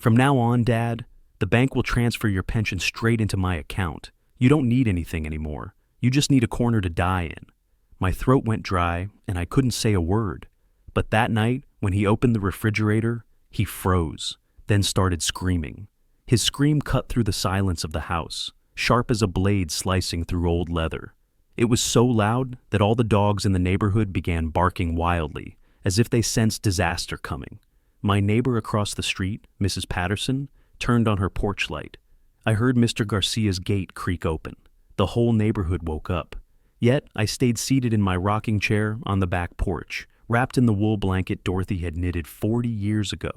From now on, Dad, the bank will transfer your pension straight into my account. You don't need anything anymore. You just need a corner to die in." My throat went dry, and I couldn't say a word. But that night, when he opened the refrigerator, he froze, then started screaming. His scream cut through the silence of the house, sharp as a blade slicing through old leather. It was so loud that all the dogs in the neighborhood began barking wildly, as if they sensed disaster coming. My neighbor across the street, Mrs. Patterson, turned on her porch light. I heard Mr. Garcia's gate creak open. The whole neighborhood woke up. Yet I stayed seated in my rocking chair on the back porch, wrapped in the wool blanket Dorothy had knitted 40 years ago,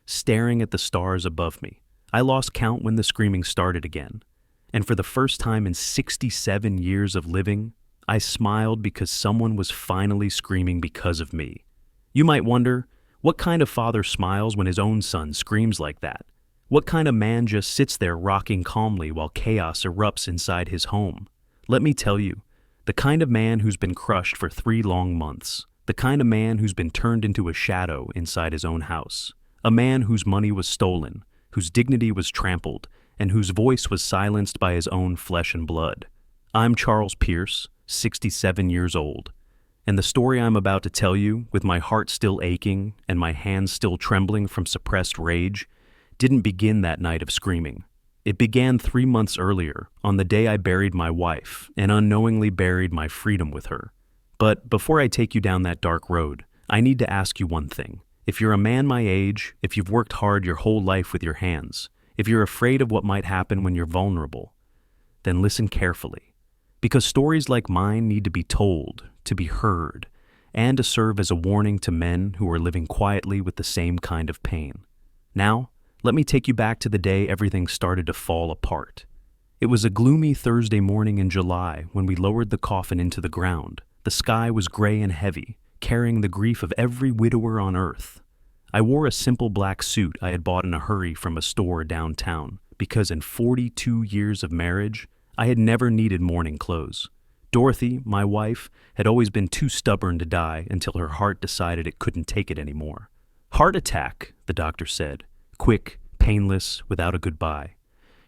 staring at the stars above me. I lost count when the screaming started again. And for the first time in 67 years of living, I smiled because someone was finally screaming because of me. You might wonder, what kind of father smiles when his own son screams like that? What kind of man just sits there rocking calmly while chaos erupts inside his home? Let me tell you, the kind of man who's been crushed for 3 long months. The kind of man who's been turned into a shadow inside his own house. A man whose money was stolen, whose dignity was trampled, and whose voice was silenced by his own flesh and blood. I'm Charles Pierce, 67 years old. And the story I'm about to tell you, with my heart still aching and my hands still trembling from suppressed rage, didn't begin that night of screaming. It began 3 months earlier, on the day I buried my wife and unknowingly buried my freedom with her. But before I take you down that dark road, I need to ask you one thing. If you're a man my age, if you've worked hard your whole life with your hands, if you're afraid of what might happen when you're vulnerable, then listen carefully. Because stories like mine need to be told, to be heard, and to serve as a warning to men who are living quietly with the same kind of pain. Now, let me take you back to the day everything started to fall apart. It was a gloomy Thursday morning in July when we lowered the coffin into the ground. The sky was gray and heavy, carrying the grief of every widower on earth. I wore a simple black suit I had bought in a hurry from a store downtown, because in 42 years of marriage, I had never needed mourning clothes. Dorothy, my wife, had always been too stubborn to die until her heart decided it couldn't take it anymore. "Heart attack," the doctor said. Quick, painless, without a goodbye.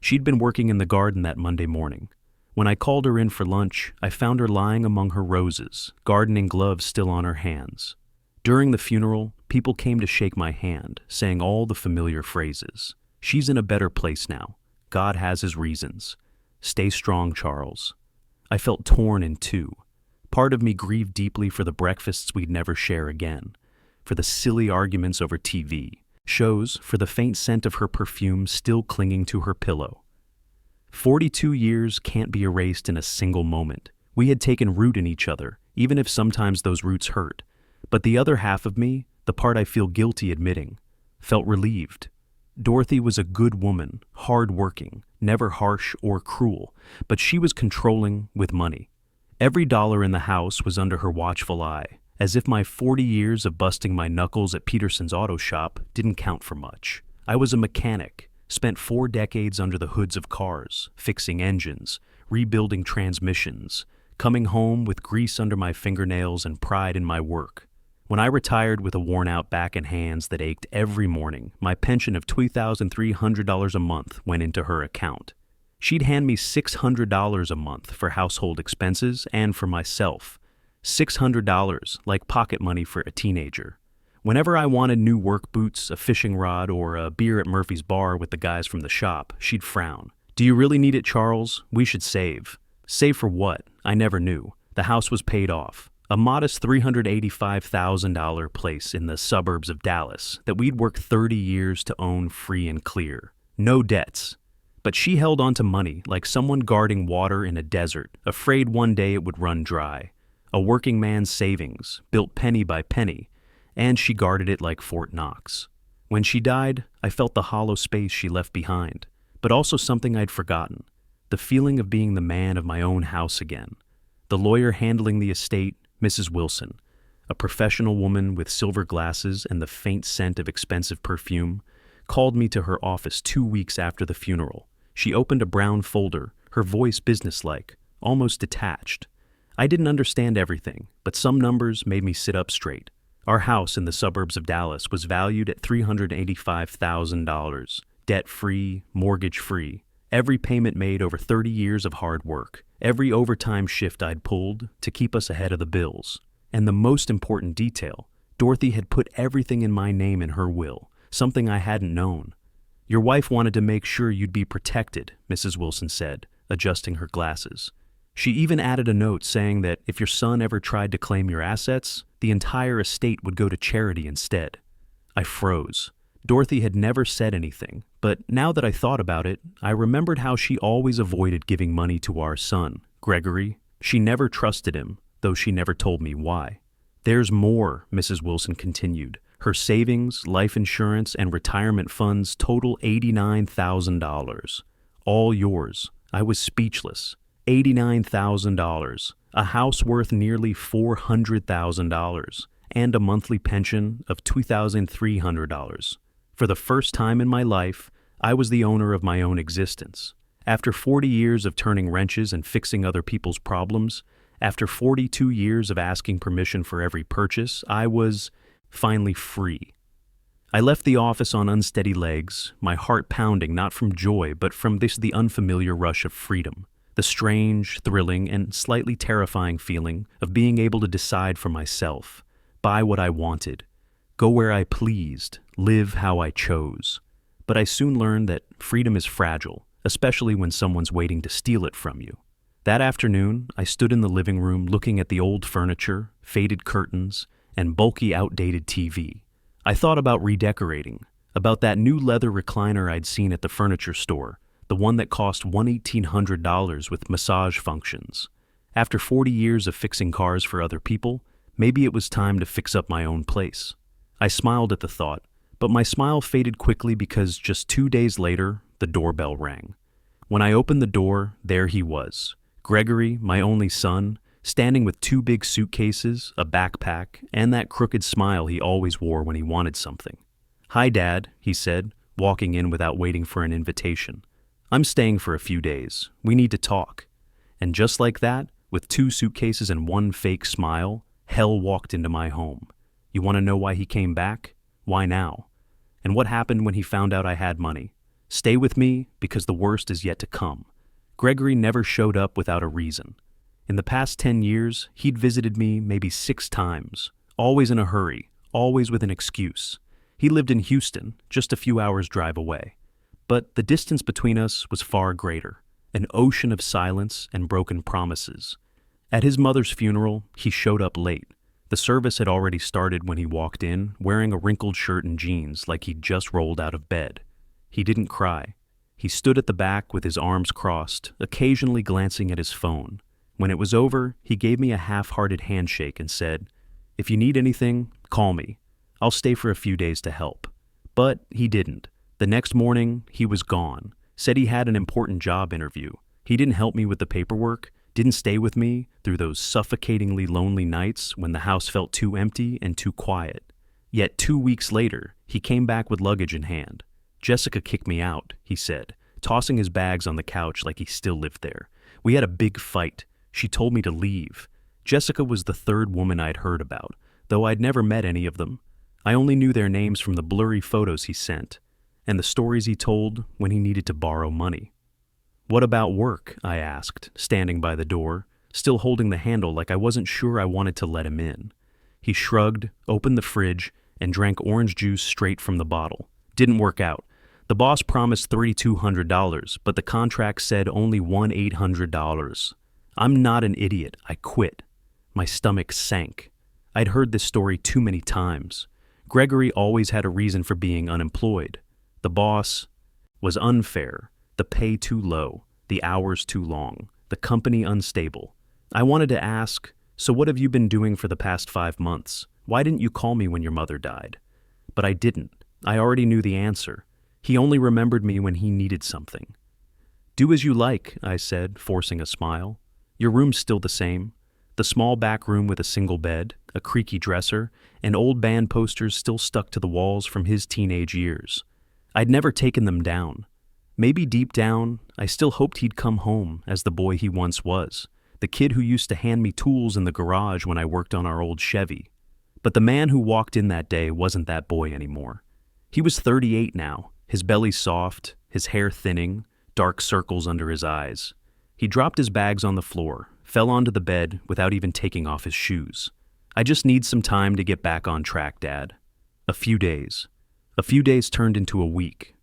She'd been working in the garden that Monday morning. When I called her in for lunch, I found her lying among her roses, gardening gloves still on her hands. During the funeral, people came to shake my hand, saying all the familiar phrases. "She's in a better place now. God has his reasons. Stay strong, Charles." I felt torn in two. Part of me grieved deeply for the breakfasts we'd never share again, for the silly arguments over TV, shows, for the faint scent of her perfume still clinging to her pillow. 42 years can't be erased in a single moment. We had taken root in each other, even if sometimes those roots hurt. But the other half of me, the part I feel guilty admitting, felt relieved. Dorothy was a good woman, hard-working, never harsh or cruel, but she was controlling with money. Every dollar in the house was under her watchful eye, as if my 40 years of busting my knuckles at Peterson's auto shop didn't count for much. I was a mechanic, spent 4 decades under the hoods of cars, fixing engines, rebuilding transmissions, coming home with grease under my fingernails and pride in my work. When I retired with a worn-out back and hands that ached every morning, my pension of $2,300 a month went into her account. She'd hand me $600 a month for household expenses and for myself. $600, like pocket money for a teenager. Whenever I wanted new work boots, a fishing rod, or a beer at Murphy's Bar with the guys from the shop, she'd frown. "Do you really need it, Charles? We should save." Save for what? I never knew. The house was paid off. A modest $385,000 place in the suburbs of Dallas that we'd worked 30 years to own free and clear. No debts. But she held on to money like someone guarding water in a desert, afraid one day it would run dry. A working man's savings, built penny by penny, and she guarded it like Fort Knox. When she died, I felt the hollow space she left behind, but also something I'd forgotten, the feeling of being the man of my own house again. The lawyer handling the estate, Mrs. Wilson, a professional woman with silver glasses and the faint scent of expensive perfume, called me to her office 2 weeks after the funeral. She opened a brown folder, her voice businesslike, almost detached. I didn't understand everything, but some numbers made me sit up straight. Our house in the suburbs of Dallas was valued at $385,000, debt-free, mortgage-free. Every payment made over 30 years of hard work. Every overtime shift I'd pulled to keep us ahead of the bills. And the most important detail, Dorothy had put everything in my name in her will, something I hadn't known. "Your wife wanted to make sure you'd be protected," Mrs. Wilson said, adjusting her glasses. She even added a note saying that if your son ever tried to claim your assets, the entire estate would go to charity instead. I froze. Dorothy had never said anything, but now that I thought about it, I remembered how she always avoided giving money to our son, Gregory. She never trusted him, though she never told me why. "There's more," Mrs. Wilson continued. Her savings, life insurance, and retirement funds total $89,000. All yours. I was speechless. $89,000, a house worth nearly $400,000, and a monthly pension of $2,300. For the first time in my life, I was the owner of my own existence. After 40 years of turning wrenches and fixing other people's problems, after 42 years of asking permission for every purchase, I was finally free. I left the office on unsteady legs, my heart pounding not from joy but from the unfamiliar rush of freedom. The strange, thrilling, and slightly terrifying feeling of being able to decide for myself, buy what I wanted, go where I pleased, live how I chose. But I soon learned that freedom is fragile, especially when someone's waiting to steal it from you. That afternoon, I stood in the living room looking at the old furniture, faded curtains, and bulky, outdated TV. I thought about redecorating, about that new leather recliner I'd seen at the furniture store, the one that cost $1,800 with massage functions. After 40 years of fixing cars for other people, maybe it was time to fix up my own place. I smiled at the thought, but my smile faded quickly because just 2 days later, the doorbell rang. When I opened the door, there he was, Gregory, my only son, standing with 2 big suitcases, a backpack, and that crooked smile he always wore when he wanted something. "Hi, Dad," he said, walking in without waiting for an invitation. "I'm staying for a few days. We need to talk." And just like that, with 2 suitcases and 1 fake smile, hell walked into my home. You want to know why he came back? Why now? And what happened when he found out I had money? Stay with me, because the worst is yet to come. Gregory never showed up without a reason. In the past 10 years, he'd visited me maybe 6 times, always in a hurry, always with an excuse. He lived in Houston, just a few hours' drive away. But the distance between us was far greater, an ocean of silence and broken promises. At his mother's funeral, he showed up late. The service had already started when he walked in, wearing a wrinkled shirt and jeans like he'd just rolled out of bed. He didn't cry. He stood at the back with his arms crossed, occasionally glancing at his phone. When it was over, he gave me a half-hearted handshake and said, "If you need anything, call me. I'll stay for a few days to help." But he didn't. The next morning, he was gone, said he had an important job interview. He didn't help me with the paperwork, didn't stay with me through those suffocatingly lonely nights when the house felt too empty and too quiet. Yet 2 weeks later, he came back with luggage in hand. "Jessica kicked me out," he said, tossing his bags on the couch like he still lived there. "We had a big fight. She told me to leave." Jessica was the 3rd woman I'd heard about, though I'd never met any of them. I only knew their names from the blurry photos he sent, and the stories he told when he needed to borrow money. "What about work?" I asked, standing by the door, still holding the handle like I wasn't sure I wanted to let him in. He shrugged, opened the fridge, and drank orange juice straight from the bottle. "Didn't work out. The boss promised $3,200, but the contract said only $1,800. I'm not an idiot. I quit." My stomach sank. I'd heard this story too many times. Gregory always had a reason for being unemployed. The boss was unfair, the pay too low, the hours too long, the company unstable. I wanted to ask, "So what have you been doing for the past 5 months? Why didn't you call me when your mother died?" But I didn't. I already knew the answer. He only remembered me when he needed something. "Do as you like," I said, forcing a smile. "Your room's still the same. The small back room with a single bed, a creaky dresser, and old band posters still stuck to the walls from his teenage years. I'd never taken them down. Maybe deep down, I still hoped he'd come home as the boy he once was, the kid who used to hand me tools in the garage when I worked on our old Chevy. But the man who walked in that day wasn't that boy anymore. He was 38 now, his belly soft, his hair thinning, dark circles under his eyes. He dropped his bags on the floor, fell onto the bed without even taking off his shoes. I just need some time to get back on track, Dad. A few days. A few days turned into a week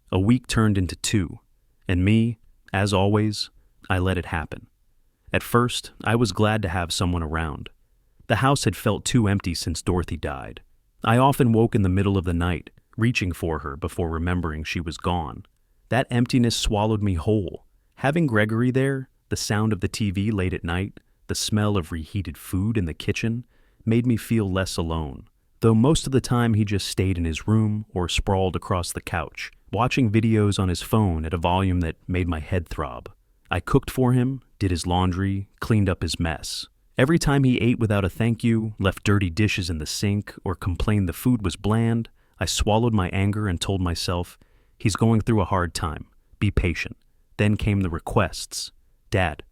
turned into 2. And me, as always, I let it happen. At first, I was glad to have someone around. The house had felt too empty since Dorothy died. I often woke in the middle of the night, reaching for her before remembering she was gone. That emptiness swallowed me whole. Having Gregory there, the sound of the TV late at night, the smell of reheated food in the kitchen, made me feel less alone, though most of the time he just stayed in his room or sprawled across the couch, watching videos on his phone at a volume that made my head throb. I cooked for him, did his laundry, cleaned up his mess. Every time he ate without a thank you, left dirty dishes in the sink, or complained the food was bland, I swallowed my anger and told myself, he's going through a hard time. Be patient. Then came the requests. Dad,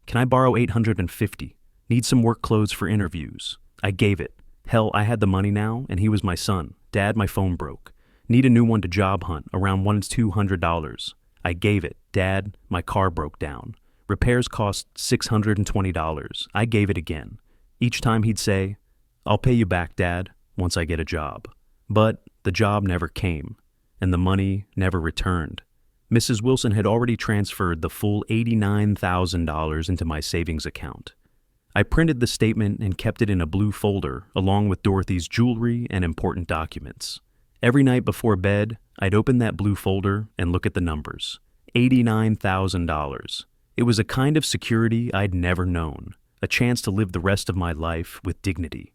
can I borrow $850? Need some work clothes for interviews. I gave it. Hell, I had the money now, and he was my son. Dad, my phone broke. Need a new one to job hunt, around $100 to $200. I gave it. Dad, my car broke down. Repairs cost $620. I gave it again. Each time he'd say, I'll pay you back, Dad, once I get a job. But the job never came, and the money never returned. Mrs. Wilson had already transferred the full $89,000 into my savings account. I printed the statement and kept it in a blue folder along with Dorothy's jewelry and important documents. Every night before bed, I'd open that blue folder and look at the numbers. $89,000. It was a kind of security I'd never known, a chance to live the rest of my life with dignity.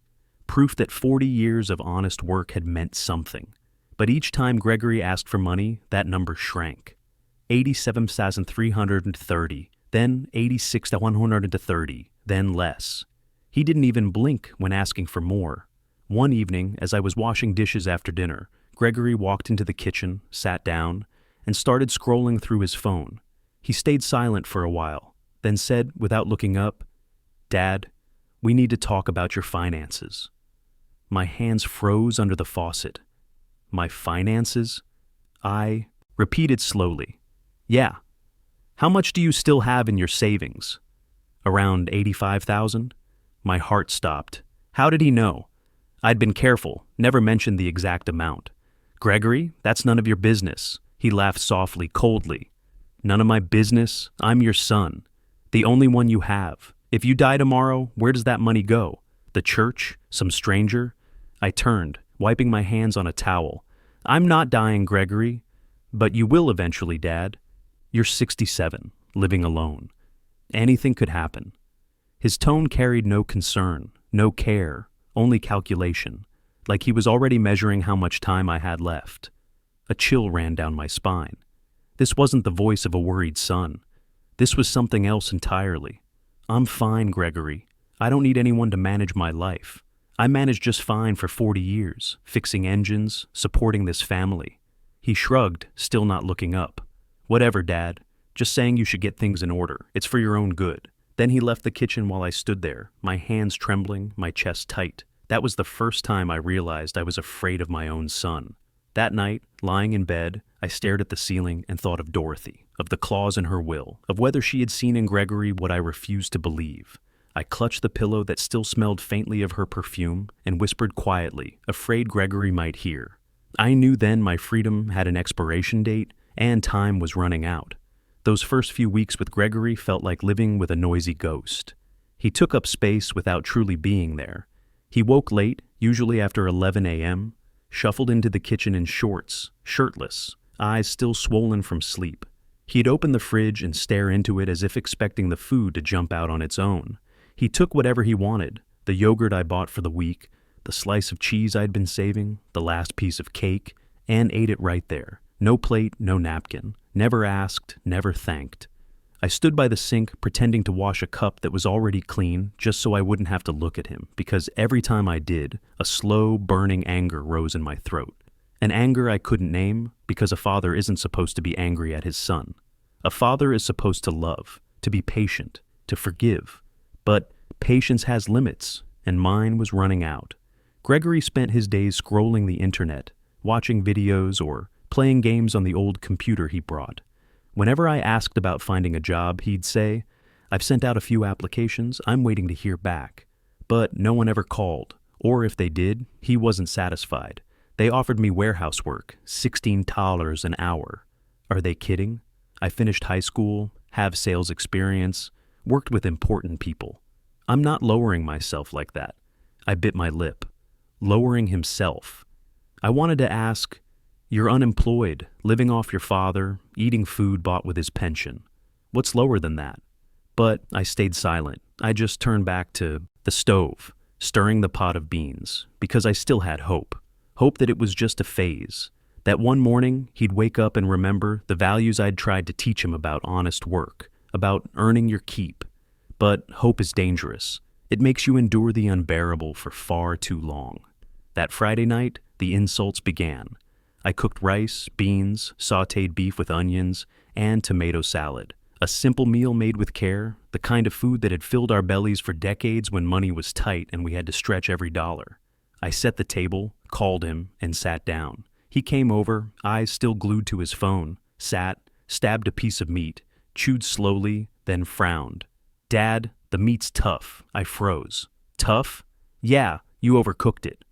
Proof that 40 years of honest work had meant something. But each time Gregory asked for money, that number shrank. 87,330, then 86,130, then less. He didn't even blink when asking for more. One evening, as I was washing dishes after dinner, Gregory walked into the kitchen, sat down, and started scrolling through his phone. He stayed silent for a while, then said, without looking up, Dad, we need to talk about your finances. My hands froze under the faucet. My finances? I repeated slowly. Yeah. How much do you still have in your savings? Around 85,000? My heart stopped. How did he know? I'd been careful, never mentioned the exact amount. Gregory, that's none of your business. He laughed softly, coldly. None of my business? I'm your son. The only one you have. If you die tomorrow, where does that money go? The church? Some stranger? I turned, wiping my hands on a towel. I'm not dying, Gregory. But you will eventually, Dad. You're 67, living alone. Anything could happen. His tone carried no concern, no care, only calculation, like he was already measuring how much time I had left. A chill ran down my spine. This wasn't the voice of a worried son. This was something else entirely. I'm fine, Gregory. I don't need anyone to manage my life. I managed just fine for 40 years, fixing engines, supporting this family. He shrugged, still not looking up. Whatever, Dad. Just saying you should get things in order. It's for your own good. Then he left the kitchen while I stood there, my hands trembling, my chest tight. That was the first time I realized I was afraid of my own son. That night, lying in bed, I stared at the ceiling and thought of Dorothy, of the clause in her will, of whether she had seen in Gregory what I refused to believe. I clutched the pillow that still smelled faintly of her perfume and whispered quietly, afraid Gregory might hear. I knew then my freedom had an expiration date and time was running out. Those first few weeks with Gregory felt like living with a noisy ghost. He took up space without truly being there. He woke late, usually after 11 a.m., shuffled into the kitchen in shorts, shirtless, eyes still swollen from sleep. He'd open the fridge and stare into it as if expecting the food to jump out on its own. He took whatever he wanted, the yogurt I bought for the week, the slice of cheese I'd been saving, the last piece of cake, and ate it right there. No plate, no napkin. Never asked, never thanked. I stood by the sink pretending to wash a cup that was already clean just so I wouldn't have to look at him, because every time I did, a slow, burning anger rose in my throat. An anger I couldn't name because a father isn't supposed to be angry at his son. A father is supposed to love, to be patient, to forgive. But patience has limits, and mine was running out. Gregory spent his days scrolling the internet, watching videos, or playing games on the old computer he brought. Whenever I asked about finding a job, he'd say, "I've sent out a few applications, I'm waiting to hear back." But no one ever called, or if they did, he wasn't satisfied. They offered me warehouse work, $16 an hour. Are they kidding? I finished high school, have sales experience, worked with important people. I'm not lowering myself like that. I bit my lip. Lowering himself. I wanted to ask, "You're unemployed, living off your father, eating food bought with his pension. What's lower than that?" But I stayed silent. I just turned back to the stove, stirring the pot of beans, because I still had hope. Hope that it was just a phase. That one morning, he'd wake up and remember the values I'd tried to teach him about honest work, about earning your keep. But hope is dangerous. It makes you endure the unbearable for far too long. That Friday night, the insults began. I cooked rice, beans, sautéed beef with onions, and tomato salad. A simple meal made with care, the kind of food that had filled our bellies for decades when money was tight and we had to stretch every dollar. I set the table, called him, and sat down. He came over, eyes still glued to his phone, sat, stabbed a piece of meat, chewed slowly, then frowned. "Dad, the meat's tough." I froze. "Tough? Yeah, you overcooked it."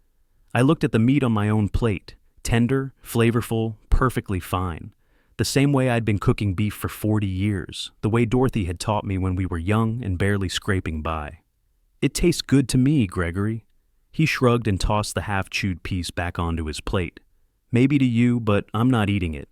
I looked at the meat on my own plate. Tender, flavorful, perfectly fine. The same way I'd been cooking beef for 40 years, the way Dorothy had taught me when we were young and barely scraping by. "It tastes good to me, Gregory." He shrugged and tossed the half-chewed piece back onto his plate. "Maybe to you, but I'm not eating it."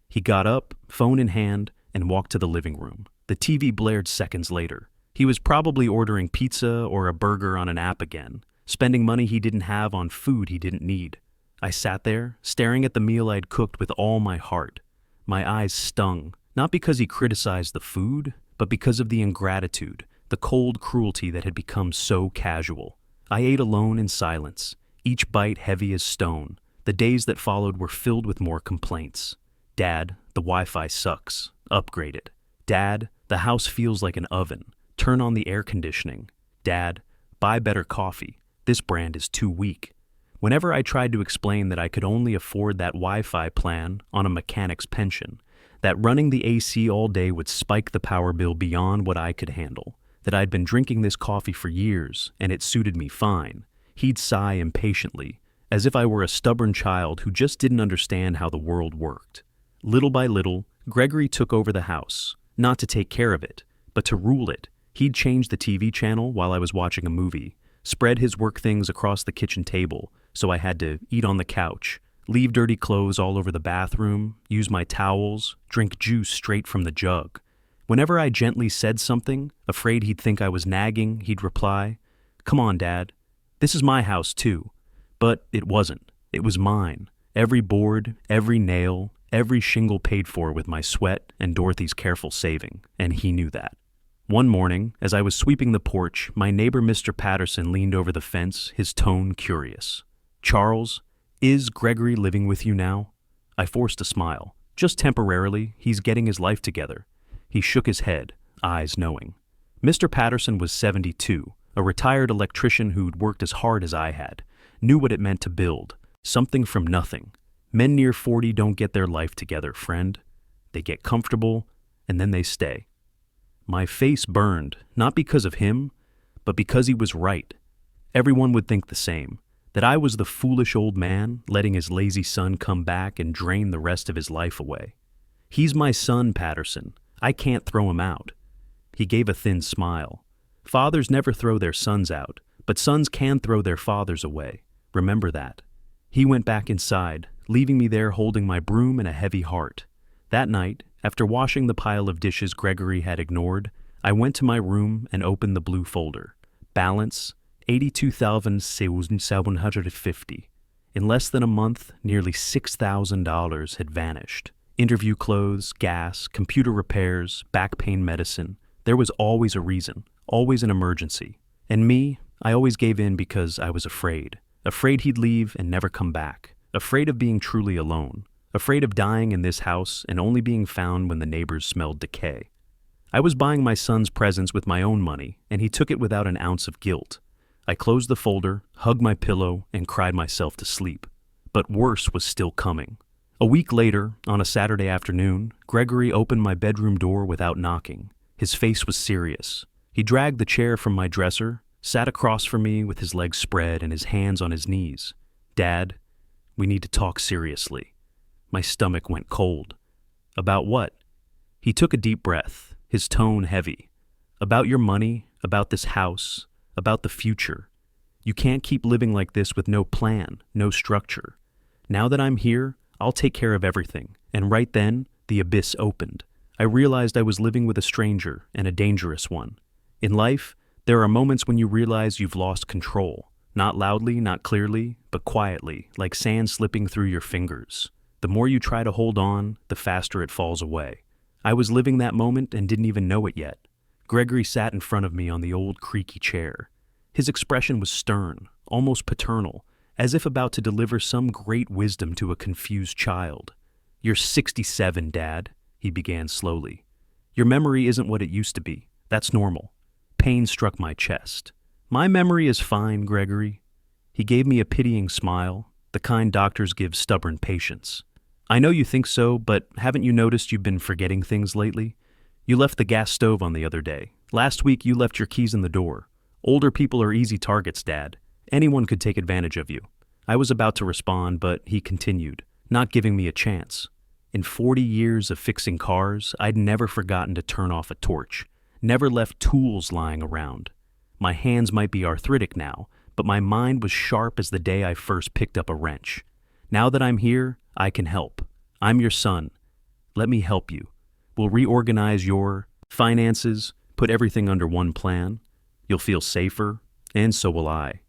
He got up, phone in hand, and walked to the living room. The TV blared seconds later. He was probably ordering pizza or a burger on an app again, spending money he didn't have on food he didn't need. I sat there, staring at the meal I'd cooked with all my heart. My eyes stung, not because he criticized the food, but because of the ingratitude, the cold cruelty that had become so casual. I ate alone in silence, each bite heavy as stone. The days that followed were filled with more complaints. "Dad, the Wi-Fi sucks. Upgrade it." "Dad, the house feels like an oven. Turn on the air conditioning." "Dad, buy better coffee. This brand is too weak." Whenever I tried to explain that I could only afford that Wi-Fi plan on a mechanic's pension, that running the AC all day would spike the power bill beyond what I could handle, that I'd been drinking this coffee for years and it suited me fine, he'd sigh impatiently, as if I were a stubborn child who just didn't understand how the world worked. Little by little, Gregory took over the house, not to take care of it, but to rule it. He'd change the TV channel while I was watching a movie, spread his work things across the kitchen table, so I had to eat on the couch, leave dirty clothes all over the bathroom, use my towels, drink juice straight from the jug. Whenever I gently said something, afraid he'd think I was nagging, he'd reply, "Come on, Dad. This is my house, too." But it wasn't. It was mine. Every board, every nail, every shingle paid for with my sweat and Dorothy's careful saving, and he knew that. One morning, as I was sweeping the porch, my neighbor Mr. Patterson leaned over the fence, his tone curious. "Charles, is Gregory living with you now?" I forced a smile. "Just temporarily. He's getting his life together." He shook his head, eyes knowing. Mr. Patterson was 72, a retired electrician who'd worked as hard as I had, knew what it meant to build, something from nothing. Men near 40 don't get their life together, friend. They get comfortable, and then they stay. My face burned, not because of him, but because he was right. Everyone would think the same, that I was the foolish old man letting his lazy son come back and drain the rest of his life away. "He's my son, Patterson. I can't throw him out." He gave a thin smile. "Fathers never throw their sons out, but sons can throw their fathers away. Remember that." He went back inside, leaving me there holding my broom and a heavy heart. That night, after washing the pile of dishes Gregory had ignored, I went to my room and opened the blue folder. Balance, $82,750. In less than a month, nearly $6,000 had vanished. Interview clothes, gas, computer repairs, back pain medicine. There was always a reason, always an emergency. And me, I always gave in because I was afraid. Afraid he'd leave and never come back. Afraid of being truly alone. Afraid of dying in this house and only being found when the neighbors smelled decay. I was buying my son's presents with my own money, and he took it without an ounce of guilt. I closed the folder, hugged my pillow, and cried myself to sleep. But worse was still coming. A week later, on a Saturday afternoon, Gregory opened my bedroom door without knocking. His face was serious. He dragged the chair from my dresser, sat across from me with his legs spread and his hands on his knees. "Dad, we need to talk seriously." My stomach went cold. "About what?" He took a deep breath, his tone heavy. "About your money, about this house, about the future. You can't keep living like this with no plan, no structure. Now that I'm here, I'll take care of everything." And right then, the abyss opened. I realized I was living with a stranger, and a dangerous one. In life, there are moments when you realize you've lost control. Not loudly, not clearly, but quietly, like sand slipping through your fingers. The more you try to hold on, the faster it falls away. I was living that moment and didn't even know it yet. Gregory sat in front of me on the old creaky chair. His expression was stern, almost paternal, as if about to deliver some great wisdom to a confused child. "You're 67, Dad," he began slowly. "Your memory isn't what it used to be. That's normal." Pain struck my chest. "My memory is fine, Gregory." He gave me a pitying smile, the kind doctors give stubborn patients. "I know you think so, but haven't you noticed you've been forgetting things lately? You left the gas stove on the other day. Last week you left your keys in the door. Older people are easy targets, Dad. Anyone could take advantage of you." I was about to respond, but he continued, not giving me a chance. "In 40 years of fixing cars, I'd never forgotten to turn off a torch, never left tools lying around. My hands might be arthritic now, but my mind was sharp as the day I first picked up a wrench. Now that I'm here, I can help. I'm your son. Let me help you. We'll reorganize your finances, put everything under one plan. You'll feel safer, and so will I."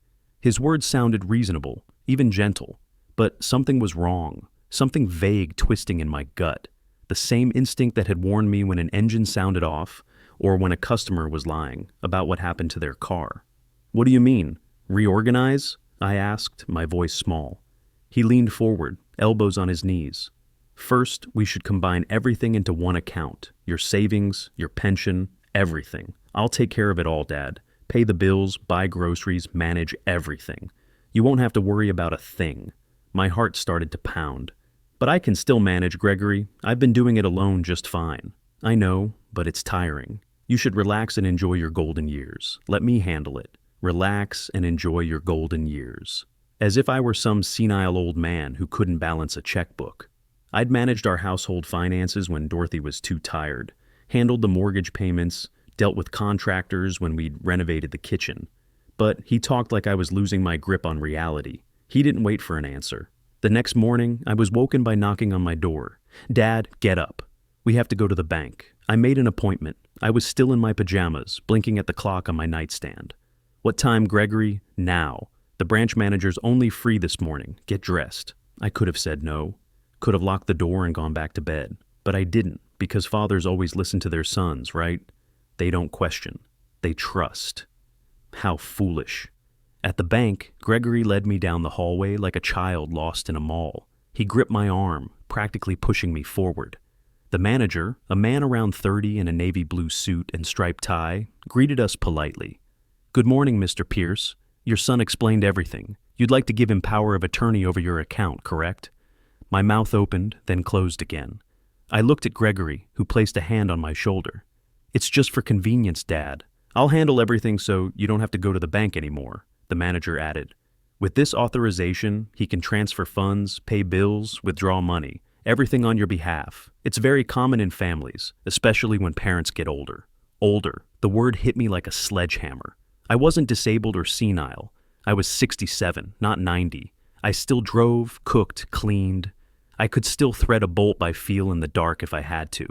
His words sounded reasonable, even gentle, but something was wrong, something vague twisting in my gut. The same instinct that had warned me when an engine sounded off, or when a customer was lying about what happened to their car. "What do you mean? Reorganize?" I asked, my voice small. He leaned forward, elbows on his knees. "First, we should combine everything into one account. Your savings, your pension, everything. I'll take care of it all, Dad. Pay the bills, buy groceries, manage everything. You won't have to worry about a thing." My heart started to pound. "But I can still manage, Gregory. I've been doing it alone just fine." "I know, but it's tiring. You should relax and enjoy your golden years. Let me handle it. Relax and enjoy your golden years." As if I were some senile old man who couldn't balance a checkbook. I'd managed our household finances when Dorothy was too tired, handled the mortgage payments, dealt with contractors when we'd renovated the kitchen. But he talked like I was losing my grip on reality. He didn't wait for an answer. The next morning, I was woken by knocking on my door. "Dad, get up. We have to go to the bank." I made an appointment. I was still in my pajamas, blinking at the clock on my nightstand. "What time, Gregory?" "Now. The branch manager's only free this morning. Get dressed." I could have said no. Could have locked the door and gone back to bed. But I didn't, because fathers always listen to their sons, right? They don't question. They trust. How foolish. At the bank, Gregory led me down the hallway like a child lost in a mall. He gripped my arm, practically pushing me forward. The manager, a man around 30 in a navy blue suit and striped tie, greeted us politely. "Good morning, Mr. Pierce. Your son explained everything. You'd like to give him power of attorney over your account, correct?" My mouth opened, then closed again. I looked at Gregory, who placed a hand on my shoulder. "It's just for convenience, Dad. I'll handle everything so you don't have to go to the bank anymore," the manager added. "With this authorization, he can transfer funds, pay bills, withdraw money, everything on your behalf. It's very common in families, especially when parents get older." Older. The word hit me like a sledgehammer. I wasn't disabled or senile. I was 67, not 90. I still drove, cooked, cleaned. I could still thread a bolt by feel in the dark if I had to.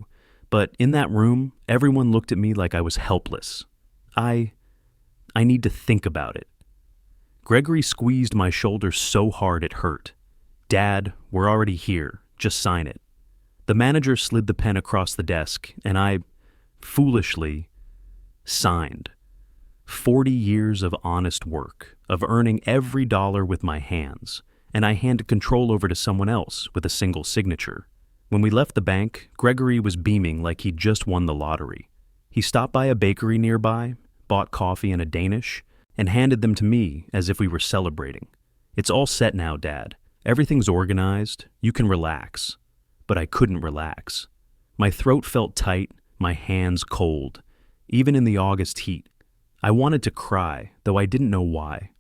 But in that room, everyone looked at me like I was helpless. I need to think about it. Gregory squeezed my shoulder so hard it hurt. "Dad, we're already here. Just sign it." The manager slid the pen across the desk, and I, foolishly, signed. 40 years of honest work, of earning every dollar with my hands, and I handed control over to someone else with a single signature. When we left the bank, Gregory was beaming like he'd just won the lottery. He stopped by a bakery nearby, bought coffee and a Danish, and handed them to me as if we were celebrating. It's all set now, Dad. Everything's organized. You can relax. But I couldn't relax. My throat felt tight, my hands cold, even in the August heat. I wanted to cry, though I didn't know why.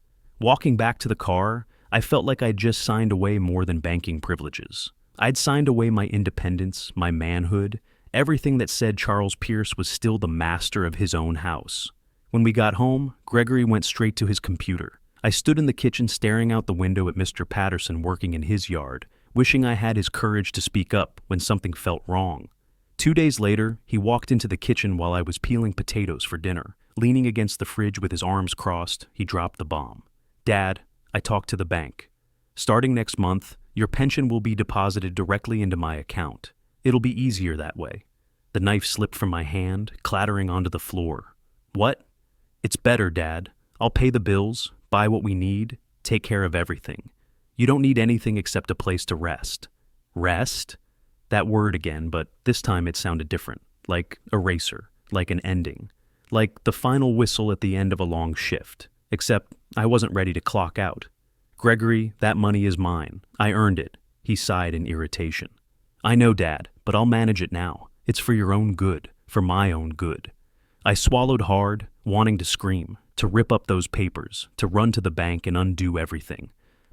Walking back to the car, I felt like I'd just signed away more than banking privileges. I'd signed away my independence, my manhood, everything that said Charles Pierce was still the master of his own house. When we got home, Gregory went straight to his computer. I stood in the kitchen staring out the window at Mr. Patterson working in his yard, wishing I had his courage to speak up when something felt wrong. 2 days later, he walked into the kitchen while I was peeling potatoes for dinner. Leaning against the fridge with his arms crossed, he dropped the bomb. Dad, I talked to the bank. Starting next month, your pension will be deposited directly into my account. It'll be easier that way. The knife slipped from my hand, clattering onto the floor. What? It's better, Dad. I'll pay the bills, buy what we need, take care of everything. You don't need anything except a place to rest. Rest? That word again, but this time it sounded different. Like eraser, like an ending. Like the final whistle at the end of a long shift. Except I wasn't ready to clock out. Gregory, that money is mine. I earned it. He sighed in irritation. I know, Dad, but I'll manage it now. It's for your own good, for my own good. I swallowed hard, wanting to scream, to rip up those papers, to run to the bank and undo everything.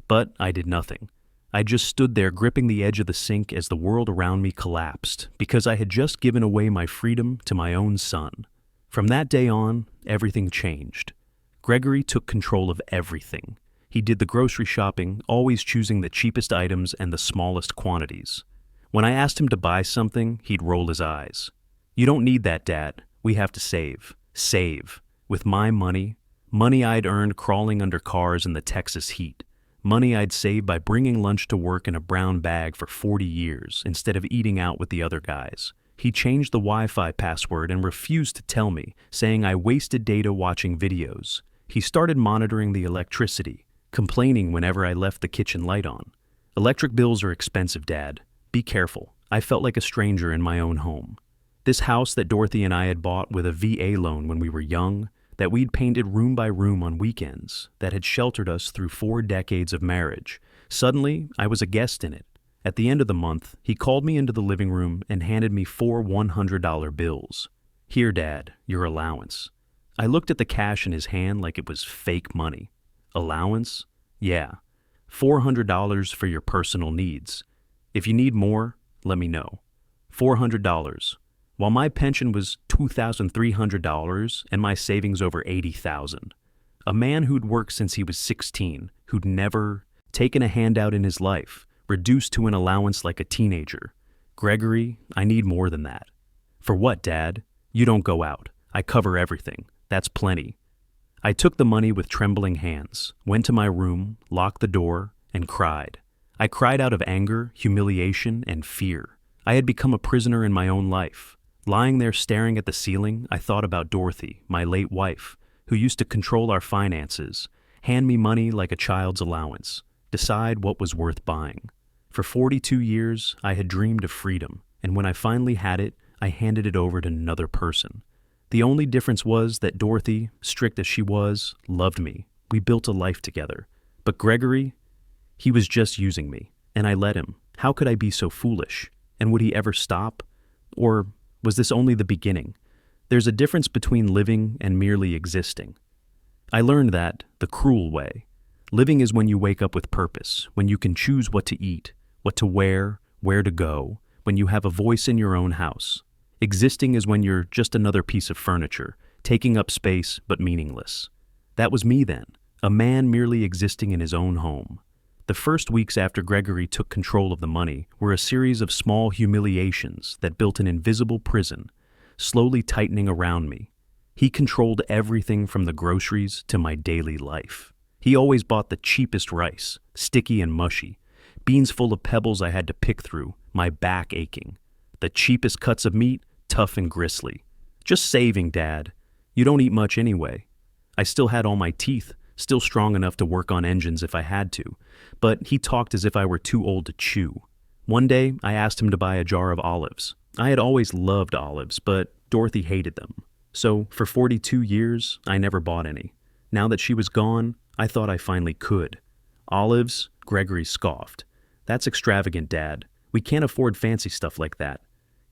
But I did nothing. I just stood there gripping the edge of the sink as the world around me collapsed, because I had just given away my freedom to my own son. From that day on, everything changed. Gregory took control of everything. He did the grocery shopping, always choosing the cheapest items and the smallest quantities. When I asked him to buy something, he'd roll his eyes. You don't need that, Dad. We have to save. Save. With my money I'd earned crawling under cars in the Texas heat. Money I'd saved by bringing lunch to work in a brown bag for 40 years instead of eating out with the other guys. He changed the Wi-Fi password and refused to tell me, saying I wasted data watching videos. He started monitoring the electricity, complaining whenever I left the kitchen light on. Electric bills are expensive, Dad. Be careful. I felt like a stranger in my own home. This house that Dorothy and I had bought with a VA loan when we were young, that we'd painted room by room on weekends, that had sheltered us through 4 decades of marriage. Suddenly, I was a guest in it. At the end of the month, he called me into the living room and handed me 4 $100 bills. Here, Dad, your allowance. I looked at the cash in his hand like it was fake money. Allowance? Yeah. $400 for your personal needs. If you need more, let me know. $400. While my pension was $2,300 and my savings over $80,000. A man who'd worked since he was 16, who'd never taken a handout in his life, reduced to an allowance like a teenager. Gregory, I need more than that. For what, Dad? You don't go out. I cover everything. That's plenty. I took the money with trembling hands, went to my room, locked the door, and cried. I cried out of anger, humiliation, and fear. I had become a prisoner in my own life. Lying there staring at the ceiling, I thought about Dorothy, my late wife, who used to control our finances, hand me money like a child's allowance, decide what was worth buying. For 42 years, I had dreamed of freedom, and when I finally had it, I handed it over to another person. The only difference was that Dorothy, strict as she was, loved me. We built a life together. But Gregory, he was just using me, and I let him. How could I be so foolish? And would he ever stop? Or was this only the beginning? There's a difference between living and merely existing. I learned that the cruel way. Living is when you wake up with purpose, when you can choose what to eat, what to wear, where to go, when you have a voice in your own house. Existing is when you're just another piece of furniture, taking up space but meaningless. That was me then, a man merely existing in his own home. The first weeks after Gregory took control of the money were a series of small humiliations that built an invisible prison, slowly tightening around me. He controlled everything from the groceries to my daily life. He always bought the cheapest rice, sticky and mushy, beans full of pebbles I had to pick through, my back aching. The cheapest cuts of meat, tough and gristly. Just saving, Dad. You don't eat much anyway. I still had all my teeth, still strong enough to work on engines if I had to, but he talked as if I were too old to chew. One day, I asked him to buy a jar of olives. I had always loved olives, but Dorothy hated them. So, for 42 years, I never bought any. Now that she was gone, I thought I finally could. Olives? Gregory scoffed. That's extravagant, Dad. We can't afford fancy stuff like that.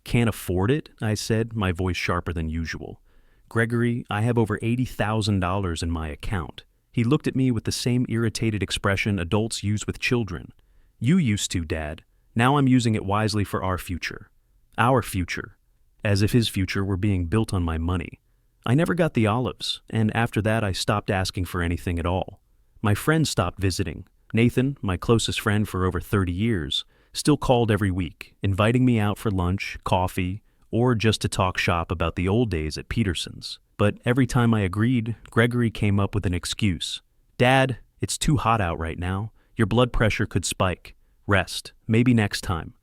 Can't afford it? I said, my voice sharper than usual. Gregory, I have over $80,000 in my account. He looked at me with the same irritated expression adults use with children. You used to, Dad. Now I'm using it wisely for our future. Our future. As if his future were being built on my money. I never got the olives, and after that I stopped asking for anything at all. My friends stopped visiting. Nathan, my closest friend for over 30 years, still called every week, inviting me out for lunch, coffee, or just to talk shop about the old days at Peterson's. But every time I agreed, Gregory came up with an excuse. Dad, it's too hot out right now. Your blood pressure could spike. Rest. Maybe next time.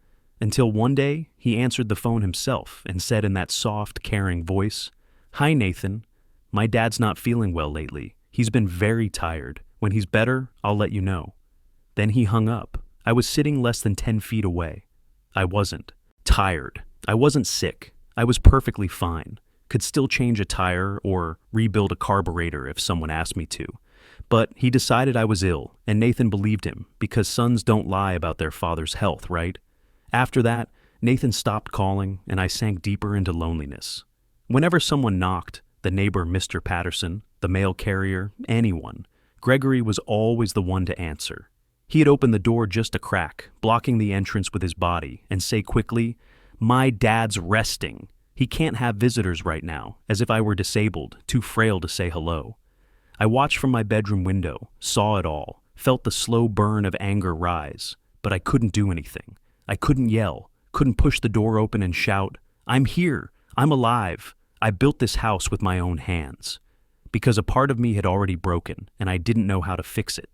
Until one day, he answered the phone himself and said in that soft, caring voice, Hi, Nathan. My dad's not feeling well lately. He's been very tired. When he's better, I'll let you know. Then he hung up. I was sitting less than 10 feet away. I wasn't. Tired. I wasn't sick. I was perfectly fine. Could still change a tire or rebuild a carburetor if someone asked me to. But he decided I was ill, and Nathan believed him, because sons don't lie about their father's health, right? After that, Nathan stopped calling, and I sank deeper into loneliness. Whenever someone knocked, the neighbor Mr. Patterson, the mail carrier, anyone, Gregory was always the one to answer. He had opened the door just a crack, blocking the entrance with his body, and say quickly, My dad's resting. He can't have visitors right now, as if I were disabled, too frail to say hello. I watched from my bedroom window, saw it all, felt the slow burn of anger rise, but I couldn't do anything. I couldn't yell, couldn't push the door open and shout, I'm here, I'm alive, I built this house with my own hands. Because a part of me had already broken, and I didn't know how to fix it.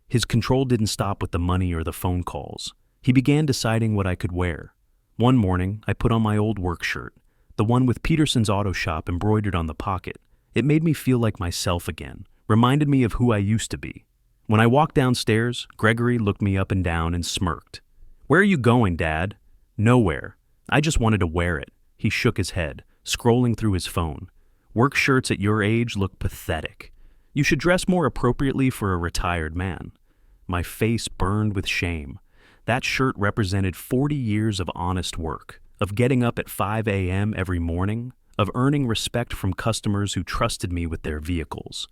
His control didn't stop with the money or the phone calls. He began deciding what I could wear. One morning, I put on my old work shirt, the one with Peterson's Auto Shop embroidered on the pocket. It made me feel like myself again, reminded me of who I used to be. When I walked downstairs, Gregory looked me up and down and smirked. Where are you going, Dad? Nowhere. I just wanted to wear it. He shook his head, scrolling through his phone. Work shirts at your age look pathetic. You should dress more appropriately for a retired man. My face burned with shame. That shirt represented 40 years of honest work, of getting up at 5 a.m. every morning, of earning respect from customers who trusted me with their vehicles.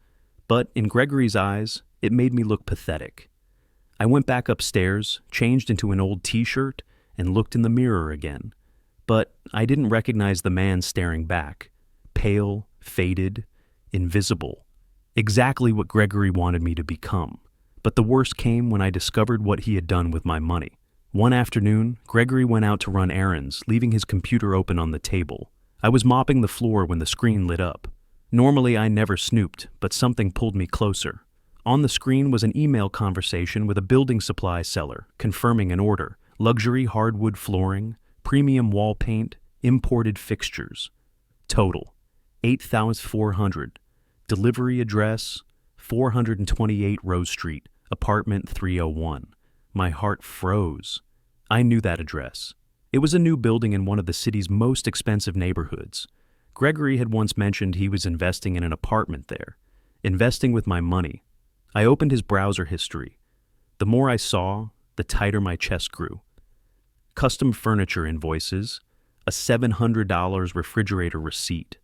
But in Gregory's eyes, it made me look pathetic. I went back upstairs, changed into an old t-shirt, and looked in the mirror again. But I didn't recognize the man staring back. Pale, faded, invisible. Exactly what Gregory wanted me to become. But the worst came when I discovered what he had done with my money. One afternoon, Gregory went out to run errands, leaving his computer open on the table. I was mopping the floor when the screen lit up. Normally I never snooped, but something pulled me closer. On the screen was an email conversation with a building supply seller, confirming an order. Luxury hardwood flooring, premium wall paint, imported fixtures. Total, $8,400. Delivery address, 428 Rose Street, apartment 301. My heart froze. I knew that address. It was a new building in one of the city's most expensive neighborhoods. Gregory had once mentioned he was investing in an apartment there. Investing with my money. I opened his browser history. The more I saw, the tighter my chest grew. Custom furniture invoices, a $700 refrigerator receipt,